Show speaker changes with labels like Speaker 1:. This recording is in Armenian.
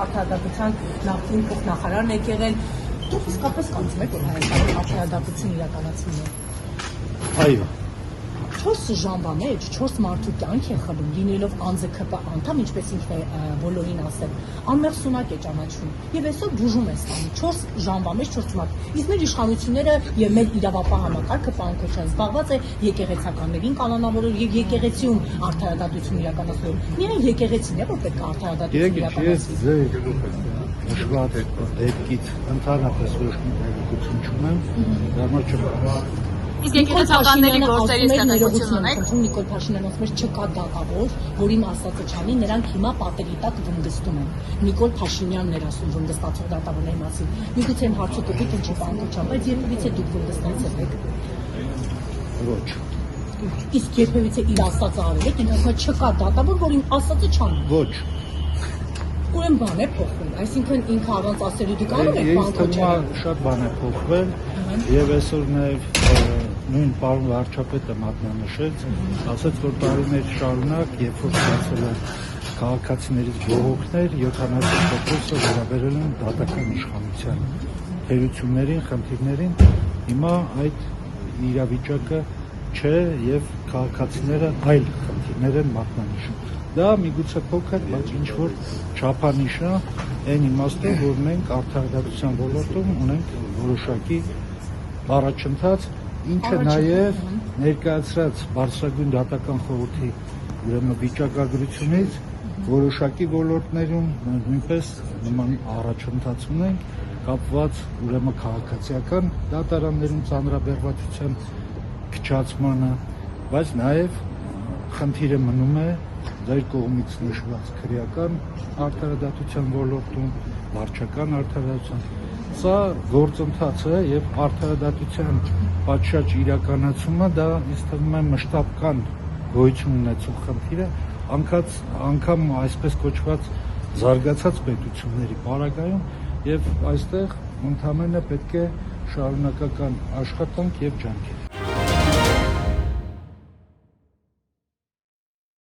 Speaker 1: արդարադատության նախկին փոխնախարարն եք եղել, դուք իսկապես կարծում եք, որ Հայաստանում արդարադատություն իրականացվում է։
Speaker 2: Այո։
Speaker 1: 4 ժամվա մեջ 4 մարդու կյանք է խլում, լինելով ԱՆԶՔՊ անդամ, ինչպես ինքն է բոլորին ասել, անմեղ սունակ է ճանաչվում եւ այսօր բուժում է ստանում 4 ժամվա մեջ 4 մարդ։ Իսկ մեր իշխանությունները եւ մեր իրավապահ համակարգը, պարոն Քոչարյան, զբաղված է եկեղեցականներին կանոնավորել եւ եկեղեցիում արդարադատություն իրականացնել։ Միայն եկեղեցին է, որ պետք է արդարադատություն իրականացնի։
Speaker 2: Ուշված դեպքից ընդհանրապես ոչ մի տեղեկություն չունեմ, դա համար չեմ։
Speaker 3: Իսկ եկեղեցականների գործերից տեղեկություն ունեք։
Speaker 1: Նիկոլ Փաշինյանը ասում է չկա դատավոր, որին ասածը չանի, նրանք հիմա պատերի տակ վնգստում են։ Նիկոլ Փաշինյանն էր ասում վնգստացող դատավորների մասին։ Միգուցե իմ հարցը դուք ինչ եք անկոչան, բայց երբևիցե դուք վնգստացել եք։
Speaker 2: Ոչ։
Speaker 1: Իսկ երբևիցե իր ասածը արել եք, ինքն ասում է չկա դատավոր, որին ասածը չանի։
Speaker 2: Ոչ։
Speaker 1: Ուրեմն բան է փոխվել, այսինքն ինքը առանց ասելու դուք անում եք բան
Speaker 2: Քոչարյան։ Շատ բան է փոխվել եւ այսօր նաեւ նույն պարոն վարչապետը մատնանշեց, ասաց, որ տարիներ շարունակ, երբ որ ստացել են քաղաքացիներից բողոքներ, 70%-ը վերաբերել են դատական իշխանության թերություններին, խնդիրներին, հիմա այդ իրավիճակը չէ եւ քաղաքացիները այլ խնդիրներ են մատնանշում։ Դա միգուցե փոքր, բայց ինչ որ չափանիշ է այն իմաստով, որ մենք արդարադատության ոլորտում ունենք որոշակի առաջընթաց, ինչը նաև ներկայացրած բարձրագույն դատական խորհրդի ուրեմն վիճակագրությունից որոշակի ոլորտներում նույնպես նման առաջընթաց ունենք կապված ուրեմն քաղաքացիական դատարաններում ծանրաբեռնվածության քչացմանը, բայց նաև խնդիրը մնում է ձեր կողմից նշված քրեական արդարադատության ոլորտում, վարչական արդարադատության։ Սա գործընթաց է եւ արդարադատության պատշաճ իրականացումը դա ինձ թվում է մշտական գոյություն ունեցող խնդիր է, անգամ այսպես կոչված զարգացած պետությունների պարագայում եւ այստեղ ընդհանրապես պետք է շարունակական աշխատանք եւ ջանքեր։